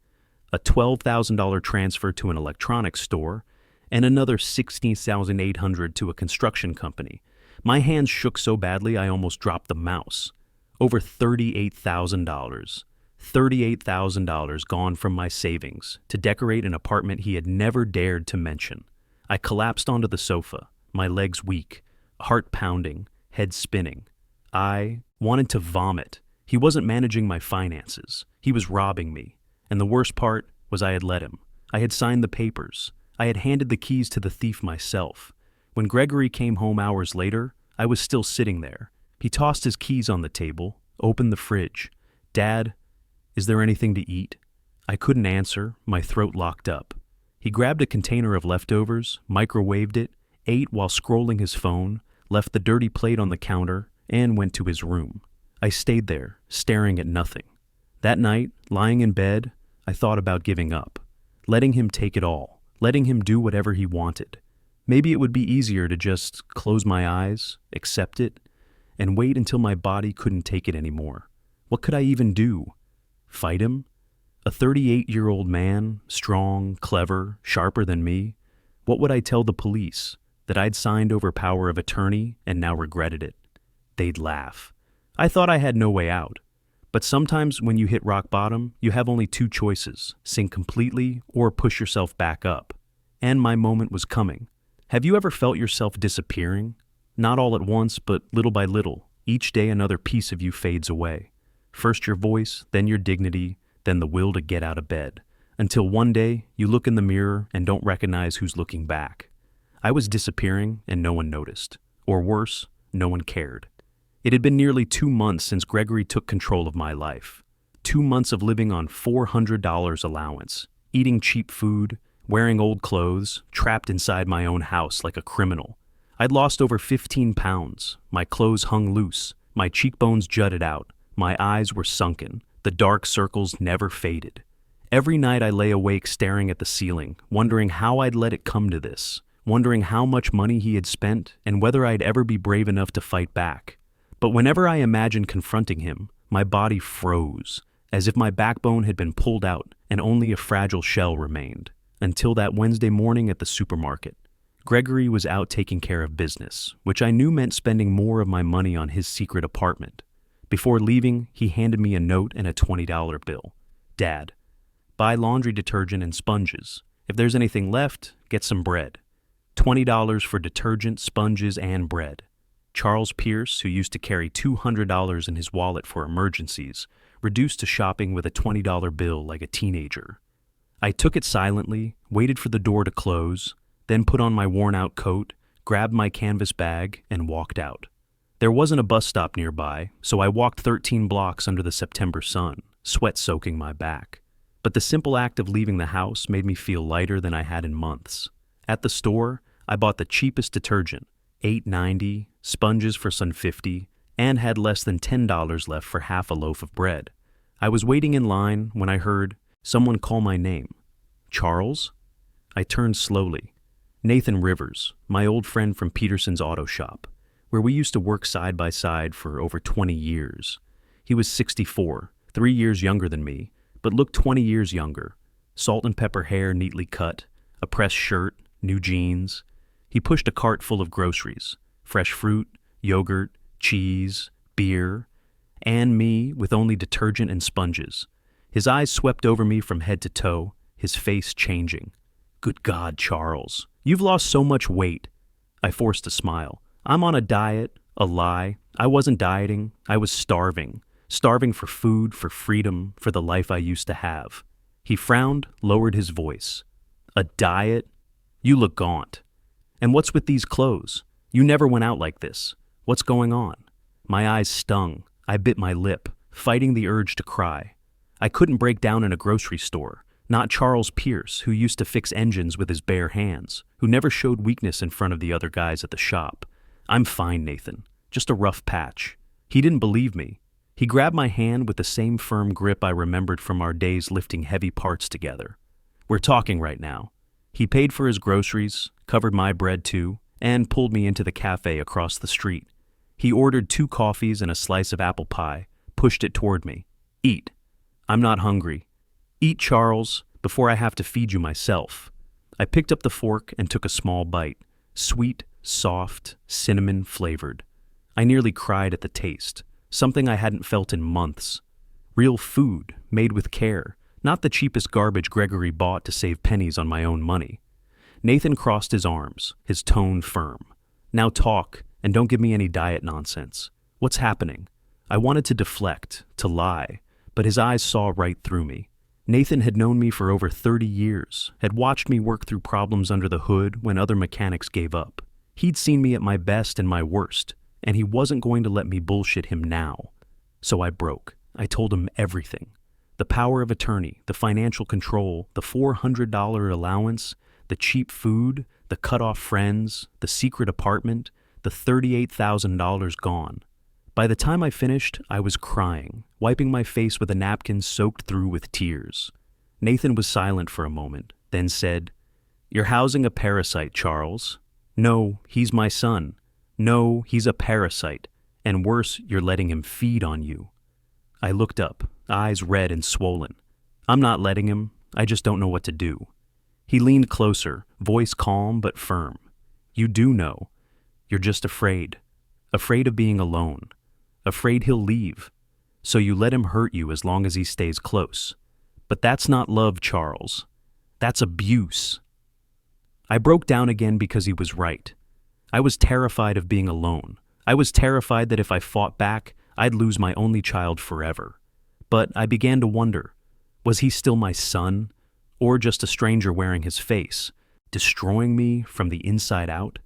a $12,000 transfer to an electronics store, and another $16,800 to a construction company. My hands shook so badly I almost dropped the mouse. Over $38,000. $38,000 gone from my savings to decorate an apartment he had never dared to mention. I collapsed onto the sofa, my legs weak, heart pounding, head spinning. I wanted to vomit. He wasn't managing my finances. He was robbing me. And the worst part was I had let him. I had signed the papers. I had handed the keys to the thief myself. When Gregory came home hours later, I was still sitting there. He tossed his keys on the table, opened the fridge. Dad, is there anything to eat? I couldn't answer, my throat locked up. He grabbed a container of leftovers, microwaved it, ate while scrolling his phone, left the dirty plate on the counter, and went to his room. I stayed there, staring at nothing. That night, lying in bed, I thought about giving up, letting him take it all, letting him do whatever he wanted. Maybe it would be easier to just close my eyes, accept it, and wait until my body couldn't take it anymore. What could I even do? Fight him? A 38-year-old man, strong, clever, sharper than me? What would I tell the police? That I'd signed over power of attorney and now regretted it? They'd laugh. I thought I had no way out. But sometimes when you hit rock bottom, you have only two choices: sink completely or push yourself back up. And my moment was coming. Have you ever felt yourself disappearing? Not all at once, but little by little. Each day another piece of you fades away. First your voice, then your dignity, then the will to get out of bed. Until one day, you look in the mirror and don't recognize who's looking back. I was disappearing and no one noticed. Or worse, no one cared. It had been nearly 2 months since Gregory took control of my life. 2 months of living on $400 allowance, eating cheap food, wearing old clothes, trapped inside my own house like a criminal. I'd lost over 15 pounds. My clothes hung loose. My cheekbones jutted out. My eyes were sunken. The dark circles never faded. Every night I lay awake staring at the ceiling, wondering how I'd let it come to this, wondering how much money he had spent and whether I'd ever be brave enough to fight back. But whenever I imagined confronting him, my body froze, as if my backbone had been pulled out and only a fragile shell remained. Until that Wednesday morning at the supermarket. Gregory was out taking care of business, which I knew meant spending more of my money on his secret apartment. Before leaving, he handed me a note and a $20 bill. "Dad, buy laundry detergent and sponges. If there's anything left, get some bread. $20 for detergent, sponges, and bread." Charles Pierce, who used to carry $200 in his wallet for emergencies, reduced to shopping with a $20 bill like a teenager. I took it silently, waited for the door to close, then put on my worn-out coat, grabbed my canvas bag, and walked out. There wasn't a bus stop nearby, so I walked 13 blocks under the September sun, sweat soaking my back. But the simple act of leaving the house made me feel lighter than I had in months. At the store, I bought the cheapest detergent, $8.90, sponges for $1.50, and had less than $10 left for half a loaf of bread. I was waiting in line when I heard someone call my name. "Charles?" I turned slowly. Nathan Rivers, my old friend from Peterson's auto shop, where we used to work side by side for over 20 years. He was 64, 3 years younger than me, but looked 20 years younger. Salt and pepper hair neatly cut, a pressed shirt, new jeans. He pushed a cart full of groceries, fresh fruit, yogurt, cheese, beer, and me with only detergent and sponges. His eyes swept over me from head to toe, his face changing. "Good God, Charles, you've lost so much weight." I forced a smile. "I'm on a diet, a lie. I wasn't dieting. I was starving. Starving for food, for freedom, for the life I used to have." He frowned, lowered his voice. "A diet? You look gaunt. And what's with these clothes? You never went out like this. What's going on?" My eyes stung. I bit my lip, fighting the urge to cry. I couldn't break down in a grocery store. Not Charles Pierce, who used to fix engines with his bare hands, who never showed weakness in front of the other guys at the shop. "I'm fine, Nathan. Just a rough patch." He didn't believe me. He grabbed my hand with the same firm grip I remembered from our days lifting heavy parts together. "We're talking right now." He paid for his groceries, covered my bread too, and pulled me into the cafe across the street. He ordered 2 coffees and a slice of apple pie, pushed it toward me. "Eat." "I'm not hungry." "Eat, Charles, before I have to feed you myself." I picked up the fork and took a small bite. Sweet, soft, cinnamon-flavored. I nearly cried at the taste, something I hadn't felt in months. Real food, made with care, not the cheapest garbage Gregory bought to save pennies on my own money. Nathan crossed his arms, his tone firm. "Now talk, and don't give me any diet nonsense. What's happening?" I wanted to deflect, to lie, but his eyes saw right through me. Nathan had known me for over 30 years, had watched me work through problems under the hood when other mechanics gave up. He'd seen me at my best and my worst, and he wasn't going to let me bullshit him now. So I broke. I told him everything. The power of attorney, the financial control, the $400 allowance, the cheap food, the cut-off friends, the secret apartment, the $38,000 gone. By the time I finished, I was crying, wiping my face with a napkin soaked through with tears. Nathan was silent for a moment, then said, You're housing a parasite, Charles. No, he's my son. No, he's a parasite. And worse, you're letting him feed on you. I looked up, eyes red and swollen. I'm not letting him. I just don't know what to do. He leaned closer, voice calm but firm. You do know. You're just afraid. Afraid of being alone. Afraid he'll leave. So you let him hurt you as long as he stays close. But that's not love, Charles. That's abuse. I broke down again because he was right. I was terrified of being alone. I was terrified that if I fought back, I'd lose my only child forever. But I began to wonder, was he still my son? Or just a stranger wearing his face, destroying me from the inside out?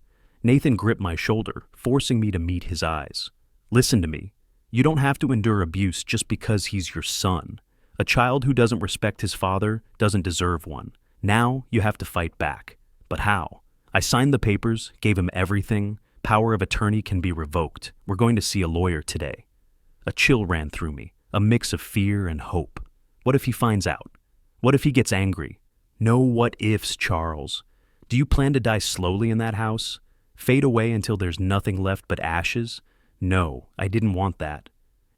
Nathan gripped my shoulder, forcing me to meet his eyes. Listen to me. You don't have to endure abuse just because he's your son. A child who doesn't respect his father doesn't deserve one. Now you have to fight back. But how? I signed the papers, gave him everything. Power of attorney can be revoked. We're going to see a lawyer today. A chill ran through me, a mix of fear and hope. What if he finds out? What if he gets angry? No what ifs, Charles. Do you plan to die slowly in that house? Fade away until there's nothing left but ashes? No, I didn't want that.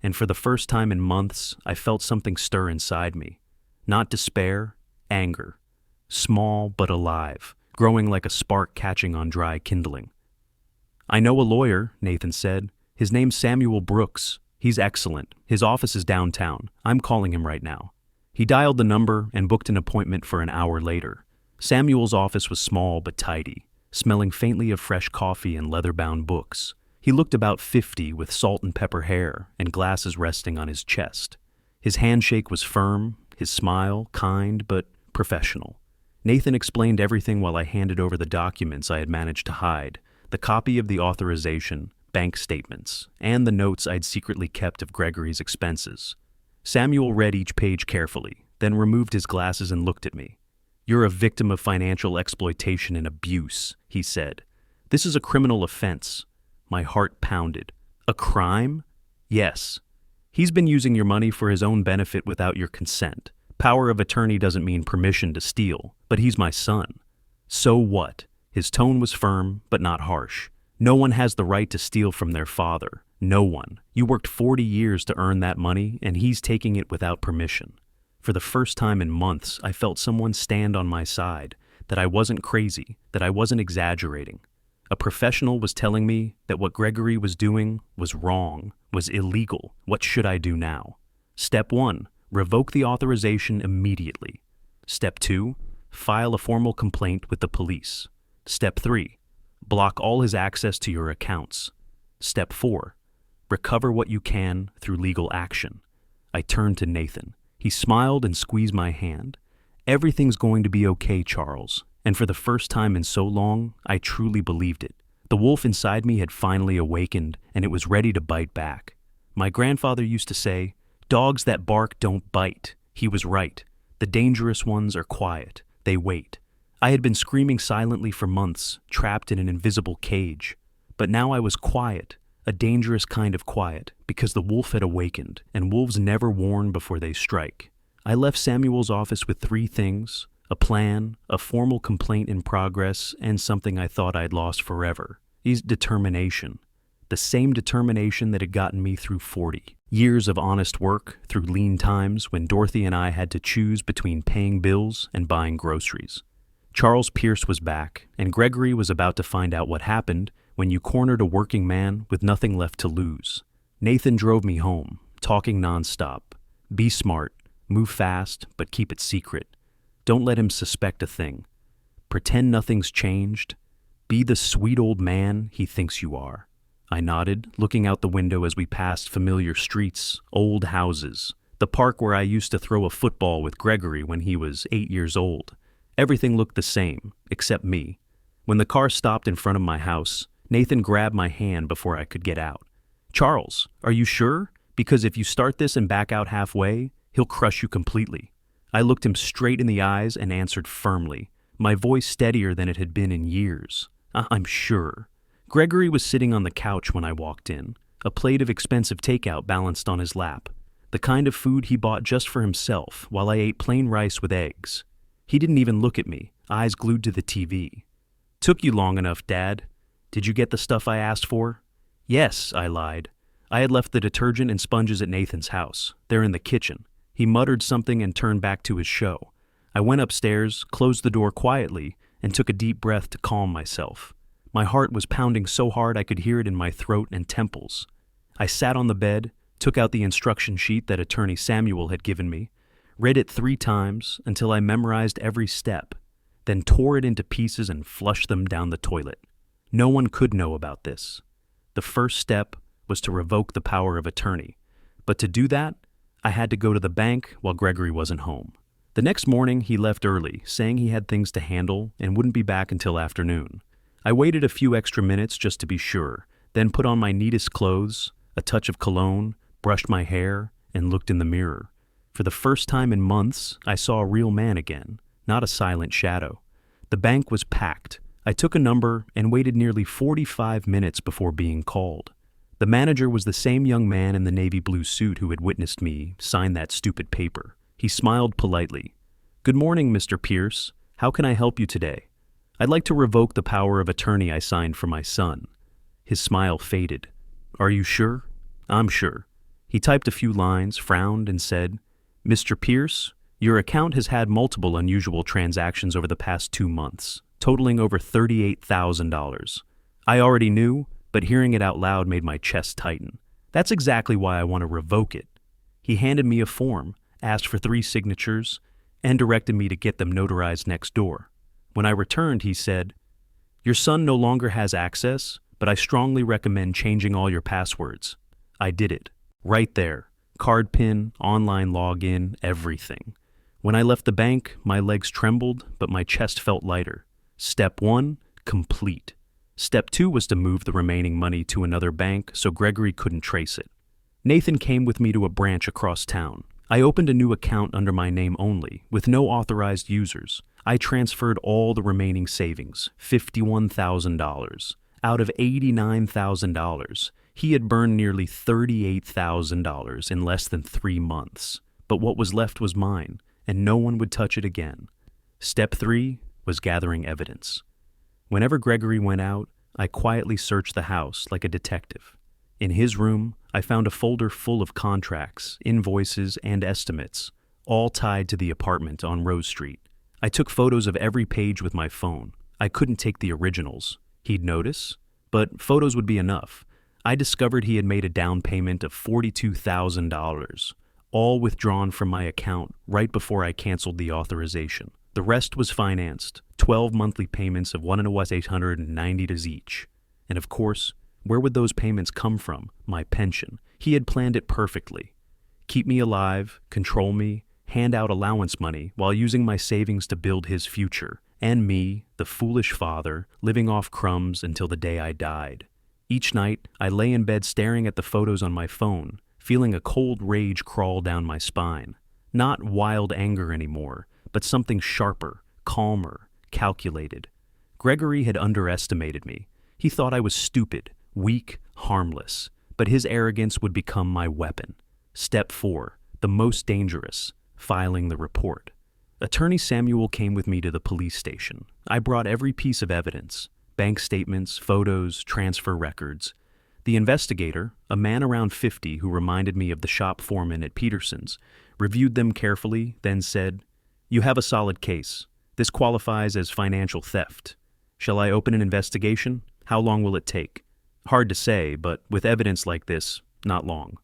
And for the first time in months, I felt something stir inside me. Not despair, anger. Small but alive, growing like a spark catching on dry kindling. I know a lawyer, Nathan said. His name's Samuel Brooks. He's excellent. His office is downtown. I'm calling him right now. He dialed the number and booked an appointment for an hour later. Samuel's office was small but tidy, smelling faintly of fresh coffee and leather-bound books. He looked about 50 with salt and pepper hair and glasses resting on his chest. His handshake was firm, his smile kind but professional. Nathan explained everything while I handed over the documents I had managed to hide, the copy of the authorization, bank statements, and the notes I'd secretly kept of Gregory's expenses. Samuel read each page carefully, then removed his glasses and looked at me. You're a victim of financial exploitation and abuse, he said. This is a criminal offense. My heart pounded. A crime? Yes. He's been using your money for his own benefit without your consent. Power of attorney doesn't mean permission to steal, but he's my son. So what? His tone was firm, but not harsh. No one has the right to steal from their father. No one. You worked 40 years to earn that money, and he's taking it without permission. For the first time in months, I felt someone stand on my side, that I wasn't crazy, that I wasn't exaggerating. A professional was telling me that what Gregory was doing was wrong, was illegal. What should I do now? Step 1, revoke the authorization immediately. Step 2, file a formal complaint with the police. Step 3, block all his access to your accounts. Step 4, recover what you can through legal action. I turned to Nathan. He smiled and squeezed my hand. Everything's going to be okay, Charles. And for the first time in so long, I truly believed it. The wolf inside me had finally awakened, and it was ready to bite back. My grandfather used to say, "Dogs that bark don't bite." He was right. The dangerous ones are quiet. They wait. I had been screaming silently for months, trapped in an invisible cage. But now I was quiet, a dangerous kind of quiet, because the wolf had awakened, and wolves never warn before they strike. I left Samuel's office with 3 things: a plan, a formal complaint in progress, and something I thought I'd lost forever. Is determination. The same determination that had gotten me through 40 years of honest work, through lean times when Dorothy and I had to choose between paying bills and buying groceries. Charles Pierce was back, and Gregory was about to find out what happened when you cornered a working man with nothing left to lose. Nathan drove me home, talking nonstop. Be smart, move fast, but keep it secret. Don't let him suspect a thing. Pretend nothing's changed. Be the sweet old man he thinks you are. I nodded, looking out the window as we passed familiar streets, old houses, the park where I used to throw a football with Gregory when he was 8 years old. Everything looked the same, except me. When the car stopped in front of my house, Nathan grabbed my hand before I could get out. "Charles, are you sure? Because if you start this and back out halfway, he'll crush you completely." I looked him straight in the eyes and answered firmly, my voice steadier than it had been in years. "I'm sure." Gregory was sitting on the couch when I walked in, a plate of expensive takeout balanced on his lap, the kind of food he bought just for himself while I ate plain rice with eggs. He didn't even look at me, eyes glued to the TV. "Took you long enough, Dad. Did you get the stuff I asked for?" "Yes," I lied. I had left the detergent and sponges at Nathan's house. They're in the kitchen. He muttered something and turned back to his show. I went upstairs, closed the door quietly, and took a deep breath to calm myself. My heart was pounding so hard I could hear it in my throat and temples. I sat on the bed, took out the instruction sheet that Attorney Samuel had given me, read it 3 times until I memorized every step, then tore it into pieces and flushed them down the toilet. No one could know about this. The first step was to revoke the power of attorney, but to do that, I had to go to the bank while Gregory wasn't home. The next morning, he left early, saying he had things to handle and wouldn't be back until afternoon. I waited a few extra minutes just to be sure, then put on my neatest clothes, a touch of cologne, brushed my hair, and looked in the mirror. For the first time in months, I saw a real man again, not a silent shadow. The bank was packed. I took a number and waited nearly 45 minutes before being called. The manager was the same young man in the navy blue suit who had witnessed me sign that stupid paper. He smiled politely. "Good morning, Mr. Pierce. How can I help you today? I'd like to revoke the power of attorney I signed for my son." His smile faded. "Are you sure?" "I'm sure." He typed a few lines, frowned, and said, "Mr. Pierce, your account has had multiple unusual transactions over the past 2 months, totaling over $38,000. I already knew, but hearing it out loud made my chest tighten. That's exactly why I want to revoke it." He handed me a form, asked for 3 signatures, and directed me to get them notarized next door. When I returned, he said, "Your son no longer has access, but I strongly recommend changing all your passwords." I did it. Right there. Card PIN, online login, everything. When I left the bank, my legs trembled, but my chest felt lighter. Step 1, complete. Step 2 was to move the remaining money to another bank so Gregory couldn't trace it. Nathan came with me to a branch across town. I opened a new account under my name only, with no authorized users. I transferred all the remaining savings, $51,000. Out of $89,000, he had burned nearly $38,000 in less than 3 months. But what was left was mine, and no one would touch it again. Step 3 was gathering evidence. Whenever Gregory went out, I quietly searched the house like a detective. In his room, I found a folder full of contracts, invoices, and estimates, all tied to the apartment on Rose Street. I took photos of every page with my phone. I couldn't take the originals. He'd notice, but photos would be enough. I discovered he had made a down payment of $42,000, all withdrawn from my account right before I canceled the authorization. The rest was financed, 12 monthly payments of $1,890 each. And of course, where would those payments come from? My pension. He had planned it perfectly. Keep me alive, control me, hand out allowance money while using my savings to build his future, and me, the foolish father, living off crumbs until the day I died. Each night, I lay in bed staring at the photos on my phone, feeling a cold rage crawl down my spine. Not wild anger anymore, but something sharper, calmer, calculated. Gregory had underestimated me. He thought I was stupid, weak, harmless, but his arrogance would become my weapon. Step 4, the most dangerous, filing the report. Attorney Samuel came with me to the police station. I brought every piece of evidence, bank statements, photos, transfer records. The investigator, a man around 50 who reminded me of the shop foreman at Peterson's, reviewed them carefully, then said, "You have a solid case. This qualifies as financial theft. Shall I open an investigation? How long will it take?" Hard to say, but with evidence like this, not long.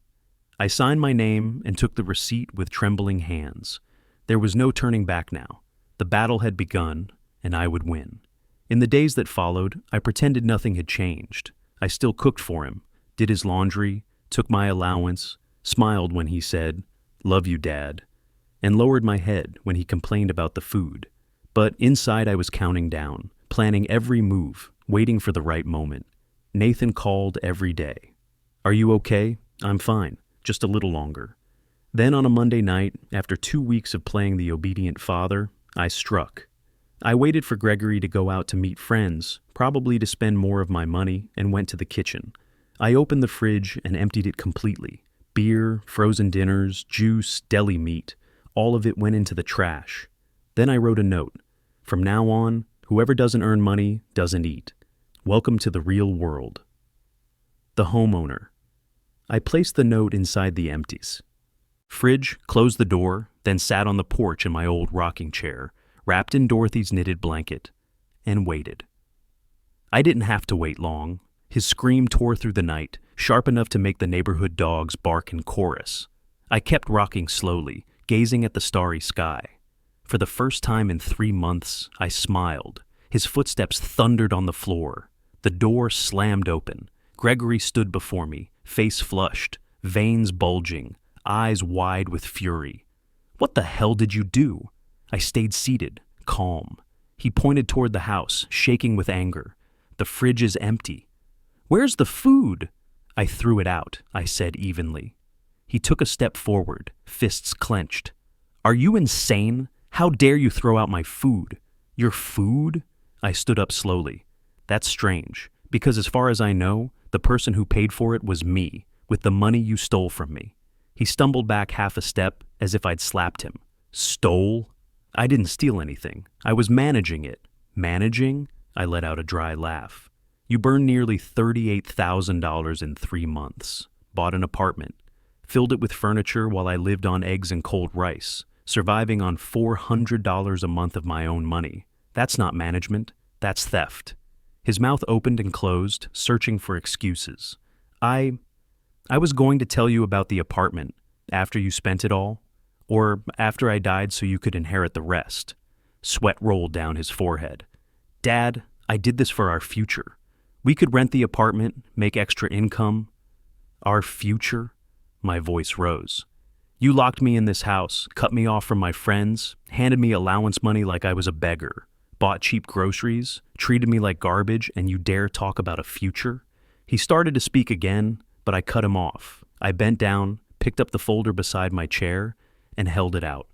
I signed my name and took the receipt with trembling hands. There was no turning back now. The battle had begun, and I would win. In the days that followed, I pretended nothing had changed. I still cooked for him, did his laundry, took my allowance, smiled when he said, "Love you, Dad," and lowered my head when he complained about the food. But inside I was counting down, planning every move, waiting for the right moment. Nathan called every day. "Are you okay?" "I'm fine, just a little longer." Then on a Monday night, after 2 weeks of playing the obedient father, I struck. I waited for Gregory to go out to meet friends, probably to spend more of my money, and went to the kitchen. I opened the fridge and emptied it completely. Beer, frozen dinners, juice, deli meat, all of it went into the trash. Then I wrote a note. From now on, whoever doesn't earn money doesn't eat. Welcome to the real world. The homeowner. I placed the note inside the empties. Fridge, closed the door, then sat on the porch in my old rocking chair, wrapped in Dorothy's knitted blanket, and waited. I didn't have to wait long. His scream tore through the night, sharp enough to make the neighborhood dogs bark in chorus. I kept rocking slowly, gazing at the starry sky. For the first time in 3 months, I smiled. His footsteps thundered on the floor. The door slammed open. Gregory stood before me, face flushed, veins bulging, eyes wide with fury. What the hell did you do? I stayed seated, calm. He pointed toward the house, shaking with anger. The fridge is empty. Where's the food? I threw it out, I said evenly. He took a step forward, fists clenched. Are you insane? How dare you throw out my food? Your food? I stood up slowly. That's strange, because as far as I know, the person who paid for it was me, with the money you stole from me. He stumbled back half a step, as if I'd slapped him. Stole? I didn't steal anything. I was managing it. Managing? I let out a dry laugh. You burned nearly $38,000 in 3 months. Bought an apartment. Filled it with furniture while I lived on eggs and cold rice, surviving on $400 a month of my own money. That's not management. That's theft. His mouth opened and closed, searching for excuses. I was going to tell you about the apartment after you spent it all, or after I died so you could inherit the rest. Sweat rolled down his forehead. Dad, I did this for our future. We could rent the apartment, make extra income. Our future? My voice rose. You locked me in this house, cut me off from my friends, handed me allowance money like I was a beggar, bought cheap groceries, treated me like garbage, and you dare talk about a future? He started to speak again, but I cut him off. I bent down, picked up the folder beside my chair, and held it out.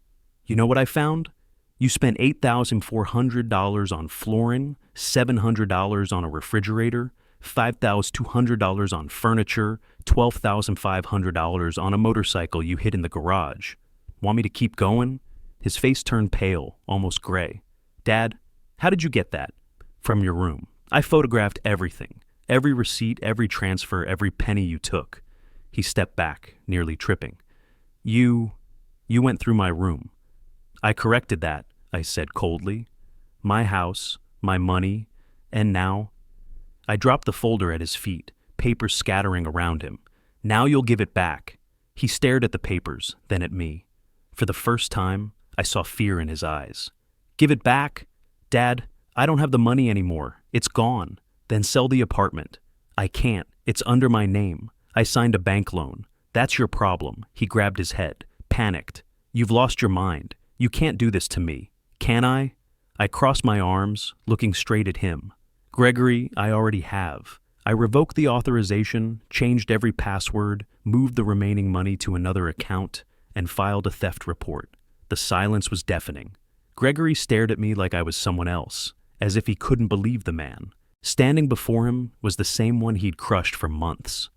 You know what I found? You spent $8,400 on flooring, $700 on a refrigerator, $5,200 on furniture, $12,500 on a motorcycle you hid in the garage. Want me to keep going? His face turned pale, almost gray. Dad, how did you get that? From your room. I photographed everything. Every receipt, every transfer, every penny you took. He stepped back, nearly tripping. You went through my room. I corrected that, I said coldly. My house, my money, and now? I dropped the folder at his feet, papers scattering around him. Now you'll give it back. He stared at the papers, then at me. For the first time, I saw fear in his eyes. Give it back? Dad, I don't have the money anymore. It's gone. Then sell the apartment. I can't. It's under my name. I signed a bank loan. That's your problem. He grabbed his head, panicked. You've lost your mind. You can't do this to me. Can I? I crossed my arms, looking straight at him. Gregory, I already have. I revoked the authorization, changed every password, moved the remaining money to another account, and filed a theft report. The silence was deafening. Gregory stared at me like I was someone else, as if he couldn't believe the man. Standing before him was the same one he'd crushed for months.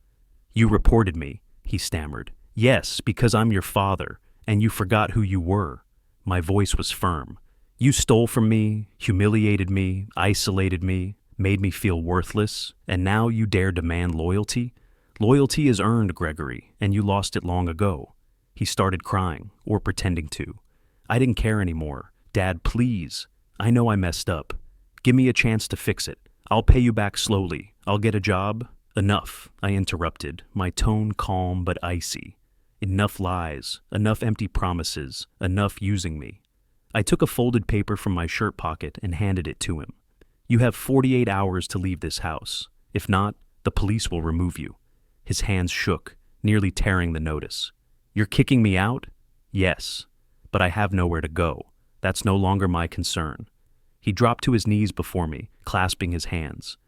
You reported me, he stammered. Yes, because I'm your father, and you forgot who you were. My voice was firm. You stole from me, humiliated me, isolated me, made me feel worthless, and now you dare demand loyalty? Loyalty is earned, Gregory, and you lost it long ago. He started crying, or pretending to. I didn't care anymore. Dad, please. I know I messed up. Give me a chance to fix it. I'll pay you back slowly. I'll get a job. Enough, I interrupted, my tone calm but icy. Enough lies, enough empty promises, enough using me. I took a folded paper from my shirt pocket and handed it to him. You have 48 hours to leave this house. If not, the police will remove you. His hands shook, nearly tearing the notice. You're kicking me out? Yes, but I have nowhere to go. That's no longer my concern. He dropped to his knees before me, clasping his hands.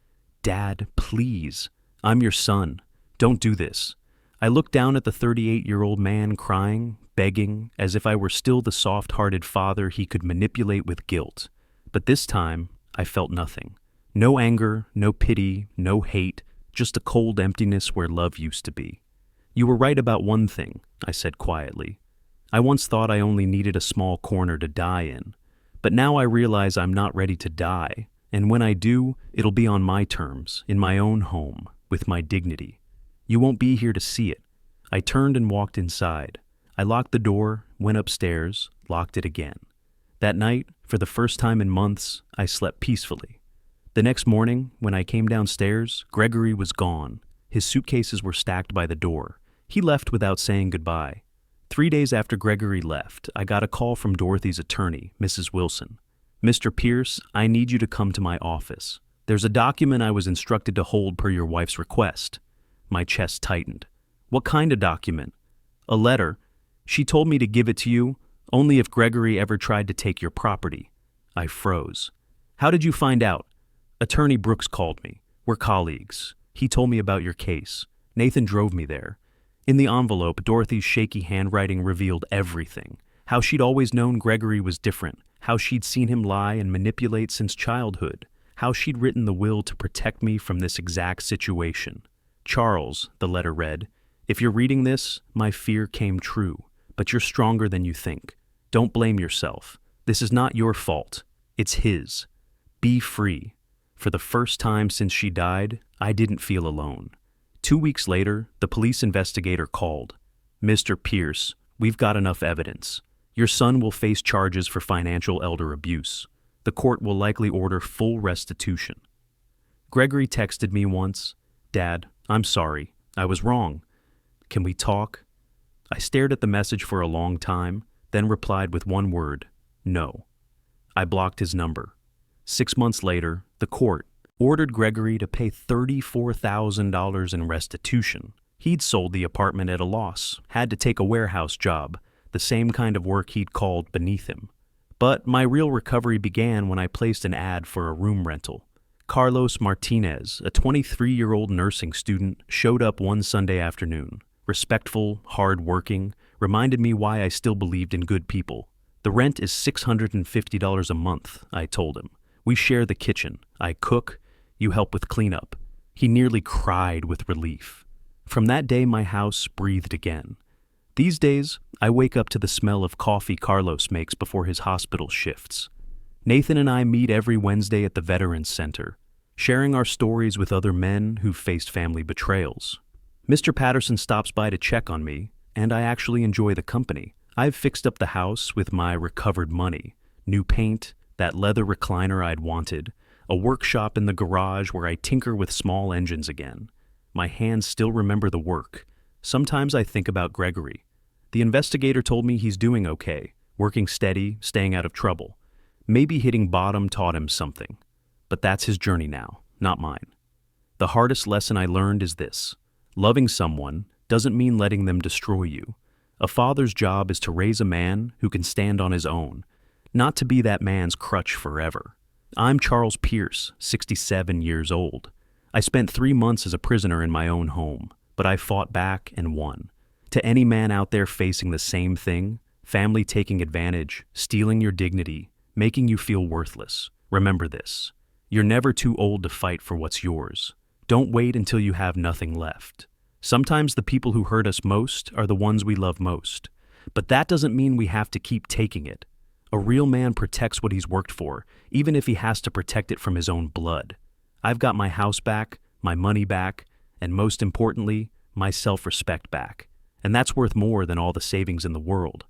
Dad, please. I'm your son. Don't do this. I looked down at the 38-year-old man crying, begging, as if I were still the soft-hearted father he could manipulate with guilt. But this time, I felt nothing. No anger, no pity, no hate, just a cold emptiness where love used to be. You were right about one thing, I said quietly. I once thought I only needed a small corner to die in. But now I realize I'm not ready to die, and when I do, it'll be on my terms, in my own home, with my dignity. You won't be here to see it. I turned and walked inside. I locked the door, went upstairs, locked it again. That night, for the first time in months, I slept peacefully. The next morning, when I came downstairs, Gregory was gone. His suitcases were stacked by the door. He left without saying goodbye. 3 days after Gregory left, I got a call from Dorothy's attorney, Mrs. Wilson. "Mr. Pierce, I need you to come to my office. There's a document I was instructed to hold per your wife's request." My chest tightened. "What kind of document?" "A letter. She told me to give it to you only if Gregory ever tried to take your property." I froze. "How did you find out?" "Attorney Brooks called me. We're colleagues. He told me about your case. Nathan drove me there." In the envelope, Dorothy's shaky handwriting revealed everything. How she'd always known Gregory was different. How she'd seen him lie and manipulate since childhood. How she'd written the will to protect me from this exact situation. "Charles," the letter read, "if you're reading this, my fear came true. But you're stronger than you think. Don't blame yourself. This is not your fault. It's his. Be free." For the first time since she died, I didn't feel alone. 2 weeks later, the police investigator called. "Mr. Pierce, we've got enough evidence. Your son will face charges for financial elder abuse. The court will likely order full restitution." Gregory texted me once, "Dad, I'm sorry. I was wrong. Can we talk?" I stared at the message for a long time, then replied with one word, "No." I blocked his number. 6 months later, the court ordered Gregory to pay $34,000 in restitution. He'd sold the apartment at a loss, had to take a warehouse job, the same kind of work he'd called beneath him. But my real recovery began when I placed an ad for a room rental. Carlos Martinez, a 23-year-old nursing student, showed up one Sunday afternoon. Respectful, hard-working, reminded me why I still believed in good people. "The rent is $650 a month," I told him. "We share the kitchen. I cook, you help with cleanup." He nearly cried with relief. From that day, my house breathed again. These days, I wake up to the smell of coffee Carlos makes before his hospital shifts. Nathan and I meet every Wednesday at the Veterans Center, sharing our stories with other men who've faced family betrayals. Mr. Patterson stops by to check on me, and I actually enjoy the company. I've fixed up the house with my recovered money. New paint, that leather recliner I'd wanted, a workshop in the garage where I tinker with small engines again. My hands still remember the work. Sometimes I think about Gregory. The investigator told me he's doing okay, working steady, staying out of trouble. Maybe hitting bottom taught him something. But that's his journey now, not mine. The hardest lesson I learned is this: loving someone doesn't mean letting them destroy you. A father's job is to raise a man who can stand on his own, not to be that man's crutch forever. I'm Charles Pierce, 67 years old. I spent 3 months as a prisoner in my own home, but I fought back and won. To any man out there facing the same thing, family taking advantage, stealing your dignity, making you feel worthless, remember this: you're never too old to fight for what's yours. Don't wait until you have nothing left. Sometimes the people who hurt us most are the ones we love most. But that doesn't mean we have to keep taking it. A real man protects what he's worked for, even if he has to protect it from his own blood. I've got my house back, my money back, and most importantly, my self-respect back. And that's worth more than all the savings in the world.